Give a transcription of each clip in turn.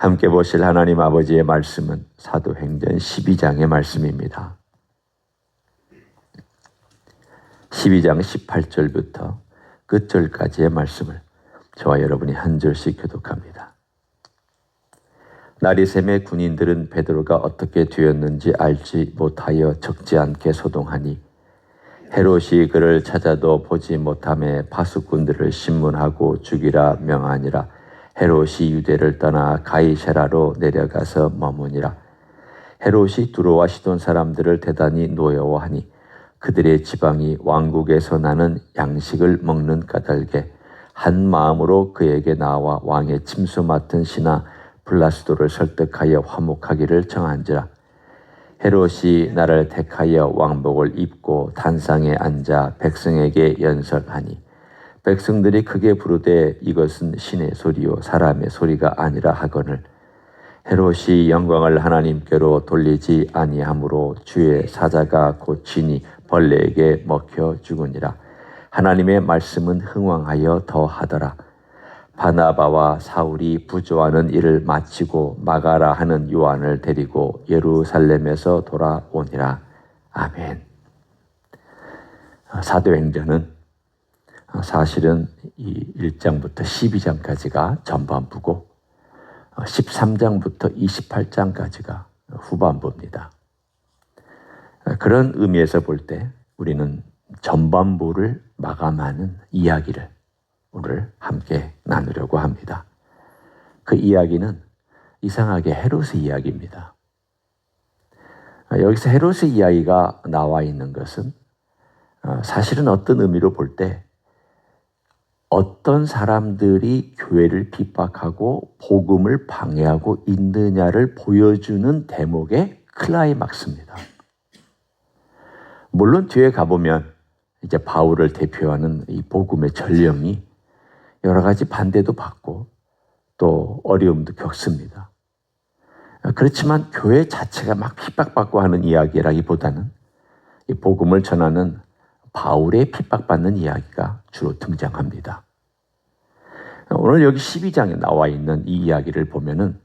함께 보실 하나님 아버지의 말씀은 사도행전 12장의 말씀입니다. 12장 18절부터 끝절까지의 말씀을 저와 여러분이 한 절씩 교독합니다. 나리샘의 군인들은 베드로가 어떻게 되었는지 알지 못하여 적지 않게 소동하니 헤롯이 그를 찾아도 보지 못하매 파수꾼들을 신문하고 죽이라 명하니라. 헤롯이 유대를 떠나 가이사라로 내려가서 머무니라. 헤롯이 두로와 시돈 사람들을 대단히 노여워하니 그들의 지방이 왕국에서 나는 양식을 먹는 까닭에 한 마음으로 그에게 나와 왕의 침수 맡은 신하 블라스도를 설득하여 화목하기를 정한지라. 헤롯이 나를 택하여 왕복을 입고 단상에 앉아 백성에게 연설하니 백성들이 크게 부르되 이것은 신의 소리요 사람의 소리가 아니라 하거늘 헤롯이 영광을 하나님께로 돌리지 아니하므로 주의 사자가 곧 진이 벌레에게 먹혀 죽으니라. 하나님의 말씀은 흥왕하여 더하더라. 바나바와 사울이 부조하는 일을 마치고 마가라 하는 요한을 데리고 예루살렘에서 돌아오니라. 아멘. 사도행전은 사실은 이 1장부터 12장까지가 전반부고 13장부터 28장까지가 후반부입니다. 그런 의미에서 볼 때 우리는 전반부를 마감하는 이야기를 오늘 함께 나누려고 합니다. 그 이야기는 이상하게 헤롯의 이야기입니다. 여기서 헤롯의 이야기가 나와 있는 것은 사실은 어떤 의미로 볼 때 어떤 사람들이 교회를 핍박하고 복음을 방해하고 있느냐를 보여주는 대목의 클라이막스입니다. 물론 뒤에 가보면 이제 바울을 대표하는 이 복음의 전령이 여러 가지 반대도 받고 또 어려움도 겪습니다. 그렇지만 교회 자체가 막 핍박받고 하는 이야기라기보다는 이 복음을 전하는 바울의 핍박받는 이야기가 주로 등장합니다. 오늘 여기 12장에 나와 있는 이 이야기를 보면은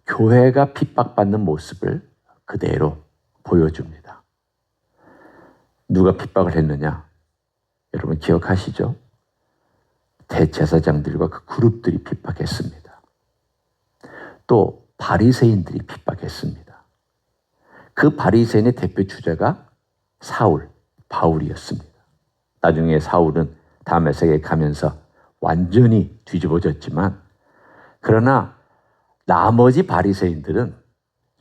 교회가 핍박받는 모습을 그대로 보여줍니다. 누가 핍박을 했느냐? 여러분 기억하시죠? 대제사장들과 그 그룹들이 핍박했습니다. 또 바리새인들이 핍박했습니다. 그 바리새인의 대표 주자가 사울, 바울이었습니다. 나중에 사울은 다메섹에 가면서 완전히 뒤집어졌지만 그러나 나머지 바리새인들은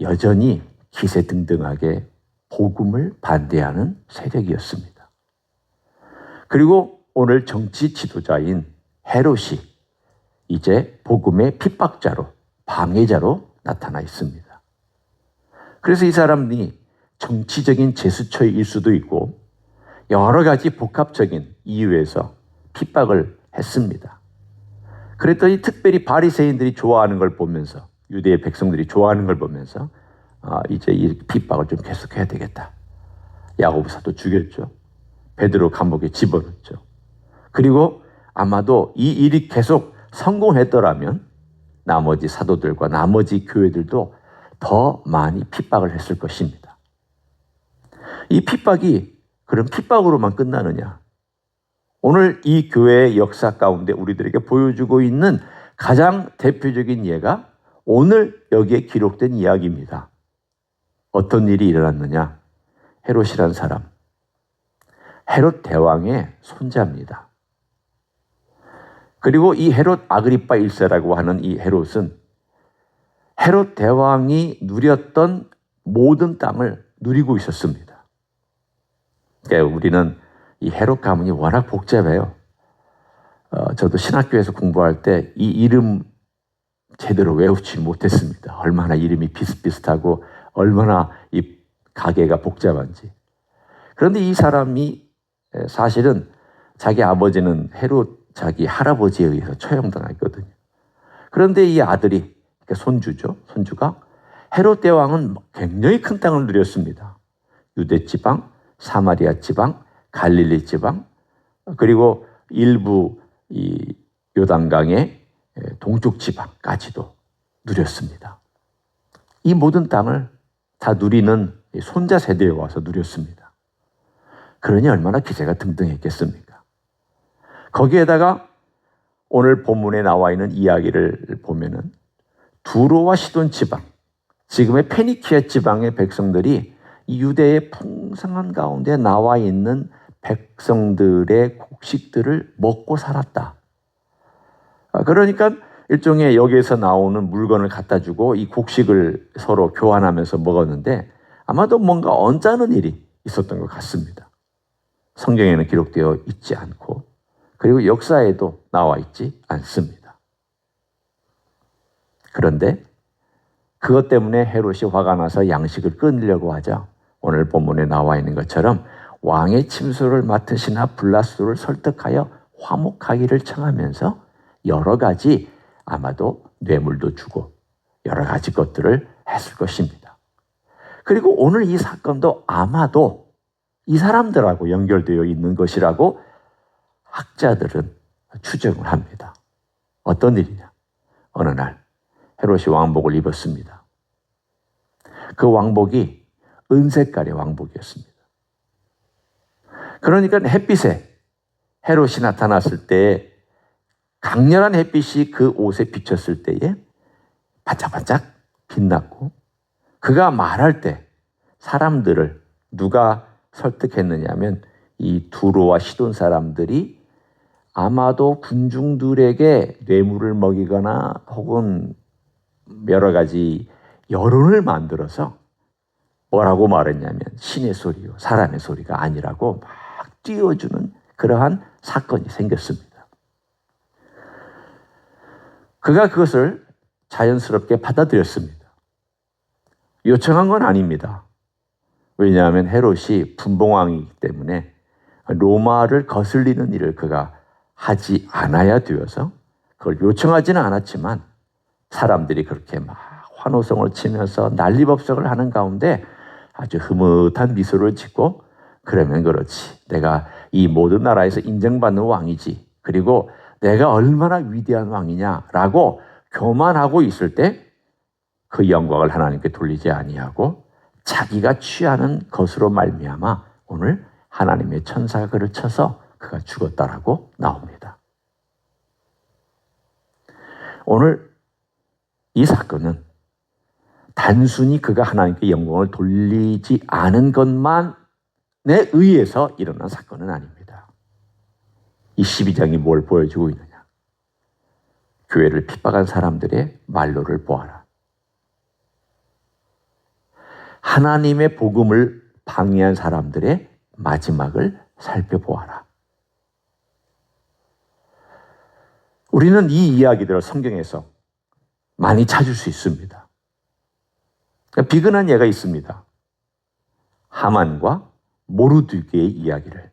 여전히 기세등등하게 복음을 반대하는 세력이었습니다. 그리고 오늘 정치 지도자인 헤롯이 이제 복음의 핍박자로 방해자로 나타나 있습니다. 그래서 이 사람이 정치적인 제스처일 수도 있고 여러 가지 복합적인 이유에서 핍박을 했습니다. 그랬더니 특별히 바리새인들이 좋아하는 걸 보면서 유대의 백성들이 좋아하는 걸 보면서 이제 이 핍박을 좀 계속해야 되겠다. 야고보 사도 죽였죠. 베드로 감옥에 집어넣었죠. 그리고 아마도 이 일이 계속 성공했더라면 나머지 사도들과 나머지 교회들도 더 많이 핍박을 했을 것입니다. 이 핍박이 그럼 핍박으로만 끝나느냐? 오늘 이 교회의 역사 가운데 우리들에게 보여주고 있는 가장 대표적인 예가 오늘 여기에 기록된 이야기입니다. 어떤 일이 일어났느냐? 헤롯이란 사람, 헤롯 대왕의 손자입니다. 그리고 이 헤롯 아그리파 1세라고 하는 이 헤롯은 헤롯 대왕이 누렸던 모든 땅을 누리고 있었습니다. 그러니까 우리는 이 헤롯 가문이 워낙 복잡해요. 저도 신학교에서 공부할 때 이 이름 제대로 외우지 못했습니다. 얼마나 이름이 비슷비슷하고 얼마나 이 가계가 복잡한지. 그런데 이 사람이 사실은 자기 아버지는 헤롯 자기 할아버지에 의해서 처형당했거든요. 그런데 이 아들이, 그러니까 손주죠. 손주가 헤롯 대왕은 굉장히 큰 땅을 누렸습니다. 유대 지방, 사마리아 지방, 갈릴리 지방, 그리고 일부 이 요단강의 동쪽 지방까지도 누렸습니다. 이 모든 땅을 다 누리는 손자 세대에 와서 누렸습니다. 그러니 얼마나 기세가 등등했겠습니까? 거기에다가 오늘 본문에 나와 있는 이야기를 보면은 두로와 시돈 지방, 지금의 페니키아 지방의 백성들이 이 유대의 풍성한 가운데 나와 있는 백성들의 곡식들을 먹고 살았다. 그러니까 일종의 여기에서 나오는 물건을 갖다 주고 이 곡식을 서로 교환하면서 먹었는데 아마도 뭔가 언짢은 일이 있었던 것 같습니다. 성경에는 기록되어 있지 않고 그리고 역사에도 나와 있지 않습니다. 그런데 그것 때문에 헤롯이 화가 나서 양식을 끊으려고 하자 오늘 본문에 나와 있는 것처럼 왕의 침소를 맡으시나 블라스도를 설득하여 화목하기를 청하면서 여러 가지 아마도 뇌물도 주고 여러 가지 것들을 했을 것입니다. 그리고 오늘 이 사건도 아마도 이 사람들하고 연결되어 있는 것이라고 학자들은 추정을 합니다. 어떤 일이냐? 어느 날 헤롯이 왕복을 입었습니다. 그 왕복이 은색깔의 왕복이었습니다. 그러니까 햇빛에 헤롯이 나타났을 때 강렬한 햇빛이 그 옷에 비쳤을 때에 반짝반짝 빛났고 그가 말할 때 사람들을 누가 설득했느냐 하면 이 두로와 시돈 사람들이 아마도 군중들에게 뇌물을 먹이거나 혹은 여러 가지 여론을 만들어서 뭐라고 말했냐면 신의 소리요 사람의 소리가 아니라고 막 띄워주는 그러한 사건이 생겼습니다. 그가 그것을 자연스럽게 받아들였습니다. 요청한 건 아닙니다. 왜냐하면 헤롯이 분봉왕이기 때문에 로마를 거슬리는 일을 그가 하지 않아야 되어서 그걸 요청하지는 않았지만 사람들이 그렇게 막 환호성을 치면서 난리법석을 하는 가운데 아주 흐뭇한 미소를 짓고 그러면 그렇지. 내가 이 모든 나라에서 인정받는 왕이지. 그리고 내가 얼마나 위대한 왕이냐라고 교만하고 있을 때 그 영광을 하나님께 돌리지 아니하고 자기가 취하는 것으로 말미암아 오늘 하나님의 천사가 그를 쳐서 그가 죽었다라고 나옵니다. 오늘 이 사건은 단순히 그가 하나님께 영광을 돌리지 않은 것만에 의해서 일어난 사건은 아닙니다. 이 12장이 뭘 보여주고 있느냐? 교회를 핍박한 사람들의 말로를 보아라. 하나님의 복음을 방해한 사람들의 마지막을 살펴보아라. 우리는 이 이야기들을 성경에서 많이 찾을 수 있습니다. 비근한 예가 있습니다. 하만과 모르드게의 이야기를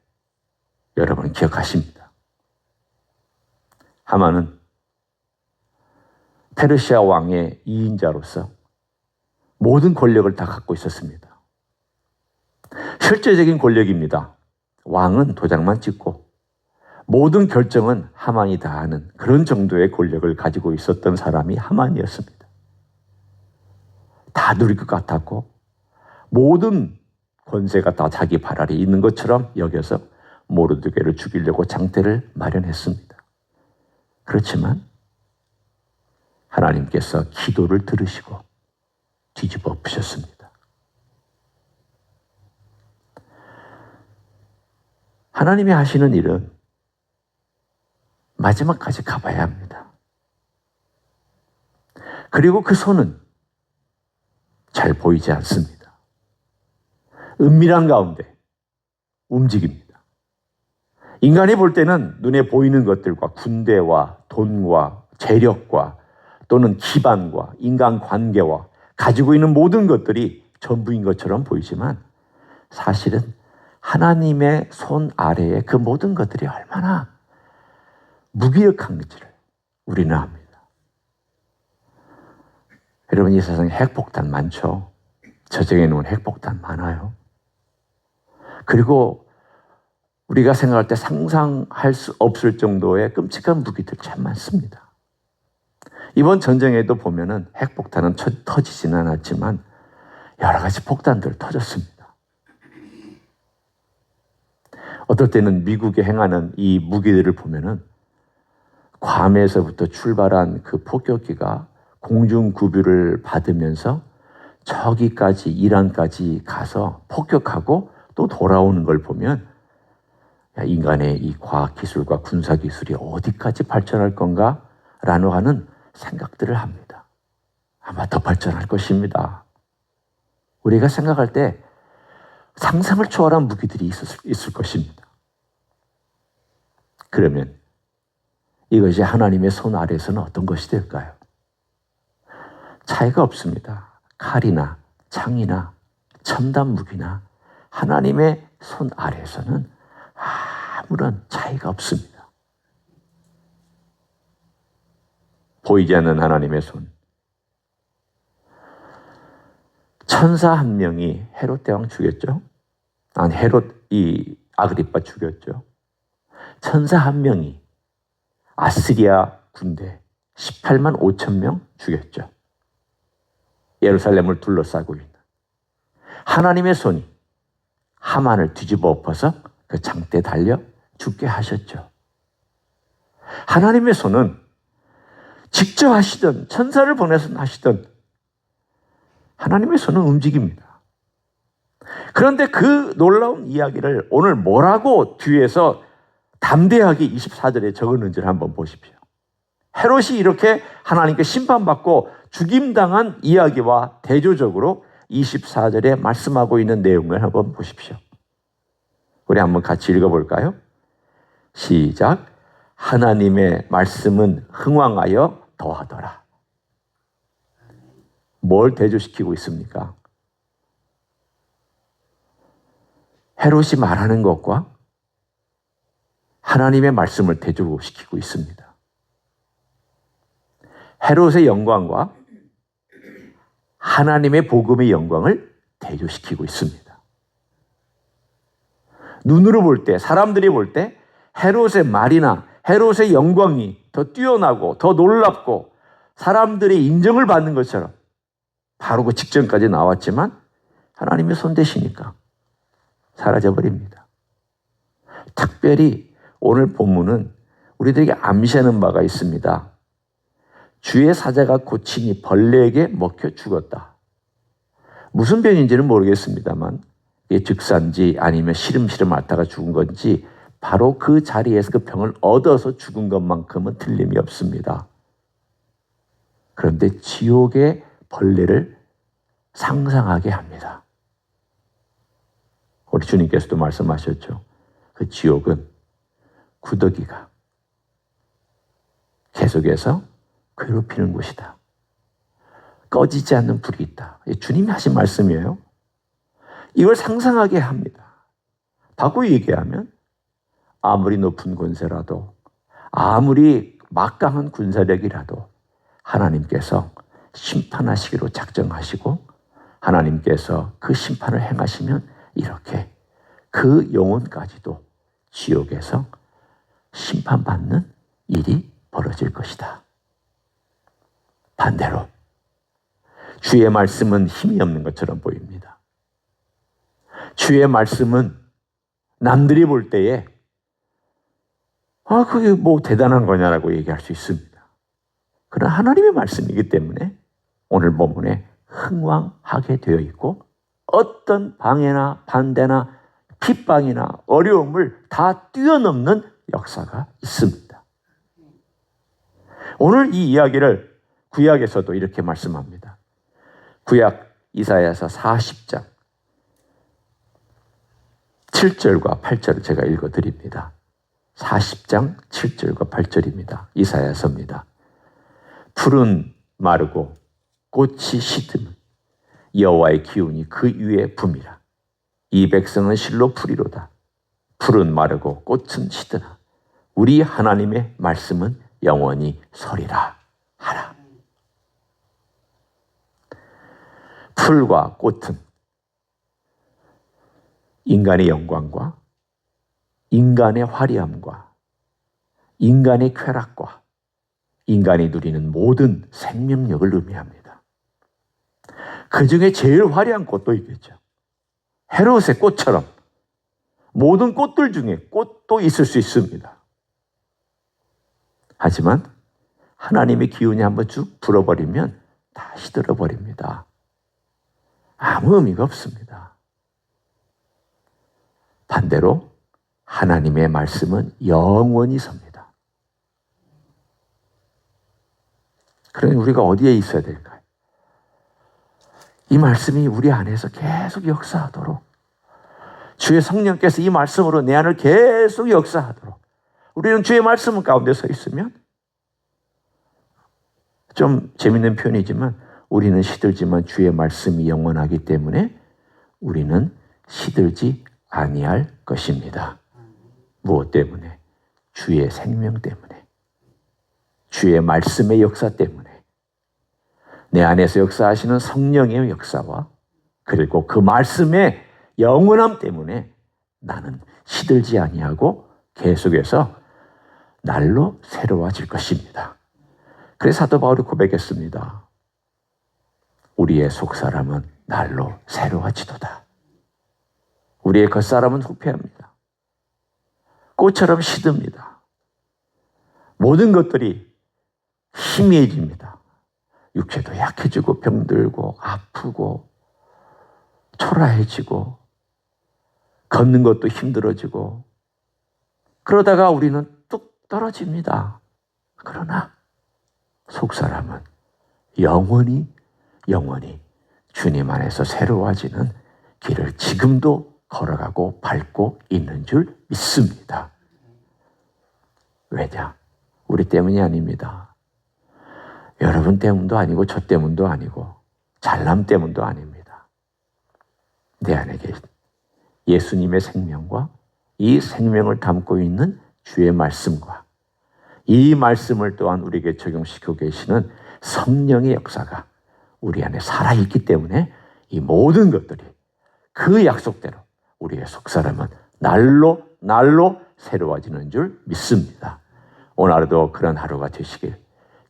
여러분 기억하십니다. 하만은 페르시아 왕의 2인자로서 모든 권력을 다 갖고 있었습니다. 실제적인 권력입니다. 왕은 도장만 찍고 모든 결정은 하만이 다 하는 그런 정도의 권력을 가지고 있었던 사람이 하만이었습니다. 다 누릴 것 같았고 모든 권세가 다 자기 발 아래 있는 것처럼 여겨서 모르드게를 죽이려고 장대를 마련했습니다. 그렇지만 하나님께서 기도를 들으시고 뒤집어 엎으셨습니다. 하나님이 하시는 일은 마지막까지 가봐야 합니다. 그리고 그 손은 잘 보이지 않습니다. 은밀한 가운데 움직입니다. 인간이 볼 때는 눈에 보이는 것들과 군대와 돈과 재력과 또는 기반과 인간관계와 가지고 있는 모든 것들이 전부인 것처럼 보이지만 사실은 하나님의 손 아래에 그 모든 것들이 얼마나 무기력한지를 우리는 압니다. 여러분 이 세상에 핵폭탄 많죠? 저장해 놓은 핵폭탄 많아요. 그리고 우리가 생각할 때 상상할 수 없을 정도의 끔찍한 무기들 참 많습니다. 이번 전쟁에도 보면은 핵폭탄은 터지지는 않았지만 여러 가지 폭탄들 터졌습니다. 어떨 때는 미국이 행하는 이 무기들을 보면은 괌에서부터 출발한 그 폭격기가 공중구비를 받으면서 저기까지 이란까지 가서 폭격하고 또 돌아오는 걸 보면 인간의 이 과학기술과 군사기술이 어디까지 발전할 건가? 라고 하는 생각들을 합니다. 아마 더 발전할 것입니다. 우리가 생각할 때 상상을 초월한 무기들이 있을 것입니다. 그러면 이것이 하나님의 손 아래에서는 어떤 것이 될까요? 차이가 없습니다. 칼이나 창이나 첨단 무기나 하나님의 손 아래에서는 아무런 차이가 없습니다. 보이지 않는 하나님의 손. 천사 한 명이 헤롯 대왕 죽였죠. 아니, 헤롯 이 아그리빠 죽였죠. 천사 한 명이 아시리아 군대 18만 5천 명 죽였죠. 예루살렘을 둘러싸고 있는 하나님의 손이 하만을 뒤집어 엎어서 그 장대에 달려 죽게 하셨죠. 하나님의 손은 직접 하시든 천사를 보내서 하시든 하나님의 손은 움직입니다. 그런데 그 놀라운 이야기를 오늘 뭐라고 뒤에서 담대하게 24절에 적었는지를 한번 보십시오. 헤롯이 이렇게 하나님께 심판받고 죽임당한 이야기와 대조적으로 24절에 말씀하고 있는 내용을 한번 보십시오. 우리 한번 같이 읽어볼까요? 시작. 하나님의 말씀은 흥왕하여 더하더라. 뭘 대조시키고 있습니까? 헤롯이 말하는 것과 하나님의 말씀을 대조시키고 있습니다. 헤롯의 영광과 하나님의 복음의 영광을 대조시키고 있습니다. 눈으로 볼 때, 사람들이 볼 때 헤롯의 말이나 헤롯의 영광이 더 뛰어나고 더 놀랍고 사람들의 인정을 받는 것처럼 바로 그 직전까지 나왔지만 하나님의 손 대시니까 사라져버립니다. 특별히 오늘 본문은 우리들에게 암시하는 바가 있습니다. 주의 사자가 고치니 벌레에게 먹혀 죽었다. 무슨 병인지는 모르겠습니다만 이게 즉사인지 아니면 시름시름 앓다가 죽은 건지 바로 그 자리에서 그 병을 얻어서 죽은 것만큼은 틀림이 없습니다. 그런데 지옥의 벌레를 상상하게 합니다. 우리 주님께서도 말씀하셨죠. 그 지옥은 구더기가 계속해서 괴롭히는 곳이다. 꺼지지 않는 불이 있다. 주님이 하신 말씀이에요. 이걸 상상하게 합니다. 바꾸어 얘기하면 아무리 높은 권세라도 아무리 막강한 군사력이라도 하나님께서 심판하시기로 작정하시고 하나님께서 그 심판을 행하시면 이렇게 그 영혼까지도 지옥에서 심판받는 일이 벌어질 것이다. 반대로 주의 말씀은 힘이 없는 것처럼 보입니다. 주의 말씀은 남들이 볼 때에 그게 뭐 대단한 거냐라고 얘기할 수 있습니다. 그러나 하나님의 말씀이기 때문에 오늘 본문에 흥왕하게 되어 있고 어떤 방해나 반대나 핍박이나 어려움을 다 뛰어넘는 역사가 있습니다. 오늘 이 이야기를 구약에서도 이렇게 말씀합니다. 구약 이사야서 40장 7절과 8절을 제가 읽어드립니다. 40장 7절과 8절입니다. 이사야서입니다. 풀은 마르고 꽃이 시드는 여호와의 기운이 그 위에 붐이라. 이 백성은 실로 풀이로다. 풀은 마르고 꽃은 시드나 우리 하나님의 말씀은 영원히 서리라 하라. 풀과 꽃은 인간의 영광과 인간의 화려함과 인간의 쾌락과 인간이 누리는 모든 생명력을 의미합니다. 그 중에 제일 화려한 꽃도 있겠죠. 헤롯의 꽃처럼 모든 꽃들 중에 꽃도 있을 수 있습니다. 하지만 하나님의 기운이 한번 쭉 불어버리면 다 시들어버립니다. 아무 의미가 없습니다. 반대로 하나님의 말씀은 영원히 섭니다. 그러니 우리가 어디에 있어야 될까요? 이 말씀이 우리 안에서 계속 역사하도록, 주의 성령께서 이 말씀으로 내 안을 계속 역사하도록, 우리는 주의 말씀 가운데 서 있으면, 좀 재밌는 표현이지만 우리는 시들지만 주의 말씀이 영원하기 때문에 우리는 시들지 아니할 것입니다. 무엇 때문에? 주의 생명 때문에, 주의 말씀의 역사 때문에, 내 안에서 역사하시는 성령의 역사와 그리고 그 말씀의 영원함 때문에 나는 시들지 아니하고 계속해서 날로 새로워질 것입니다. 그래서 사도 바울이 고백했습니다. 우리의 속사람은 날로 새로워지도다. 우리의 겉사람은 후패합니다. 꽃처럼 시듭니다. 모든 것들이 희미해집니다. 육체도 약해지고 병들고 아프고 초라해지고 걷는 것도 힘들어지고 그러다가 우리는 뚝 떨어집니다. 그러나 속사람은 영원히 주님 안에서 새로워지는 길을 지금도 걸어가고 밟고 있는 줄 믿습니다. 왜냐? 우리 때문이 아닙니다. 여러분 때문도 아니고 저 때문도 아니고 잘남 때문도 아닙니다. 내 안에 계신 예수님의 생명과 이 생명을 담고 있는 주의 말씀과 이 말씀을 또한 우리에게 적용시키고 계시는 성령의 역사가 우리 안에 살아있기 때문에 이 모든 것들이 그 약속대로 우리의 속사람은 날로 새로워지는 줄 믿습니다. 오늘도 그런 하루가 되시길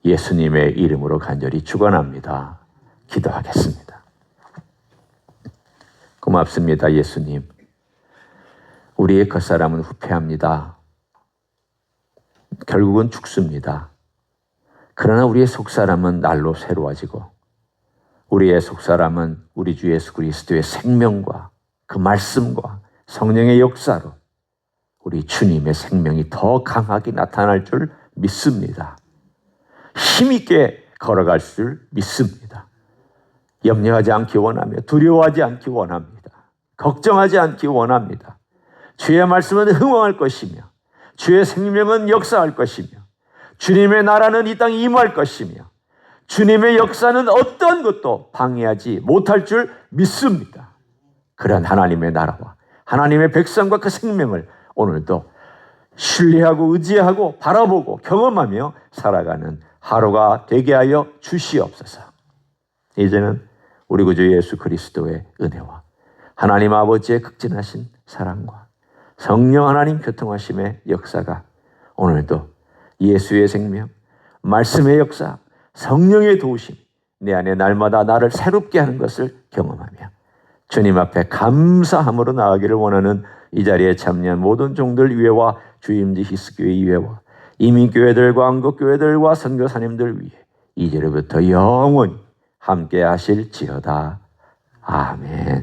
예수님의 이름으로 간절히 축원합니다. 기도하겠습니다. 고맙습니다, 예수님. 우리의 겉사람은 후패합니다. 결국은 죽습니다. 그러나 우리의 속사람은 날로 새로워지고 우리의 속사람은 우리 주 예수 그리스도의 생명과 그 말씀과 성령의 역사로 우리 주님의 생명이 더 강하게 나타날 줄 믿습니다. 힘있게 걸어갈 줄 믿습니다. 염려하지 않기 원하며 두려워하지 않기 원합니다. 걱정하지 않기 원합니다. 주의 말씀은 흥왕할 것이며 주의 생명은 역사할 것이며 주님의 나라는 이 땅에 임할 것이며 주님의 역사는 어떤 것도 방해하지 못할 줄 믿습니다. 그런 하나님의 나라와 하나님의 백성과 그 생명을 오늘도 신뢰하고 의지하고 바라보고 경험하며 살아가는 하루가 되게 하여 주시옵소서. 이제는 우리 구주 예수 그리스도의 은혜와 하나님 아버지의 극진하신 사랑과 성령 하나님 교통하심의 역사가 오늘도 예수의 생명, 말씀의 역사, 성령의 도우심, 내 안에 날마다 나를 새롭게 하는 것을 경험하며 주님 앞에 감사함으로 나아가기를 원하는 이 자리에 참여한 모든 종들 위에와 주임지 히스교회 위에와 이민교회들과 한국교회들과 선교사님들 위에 이제로부터 영원히 함께 하실지어다. 아멘.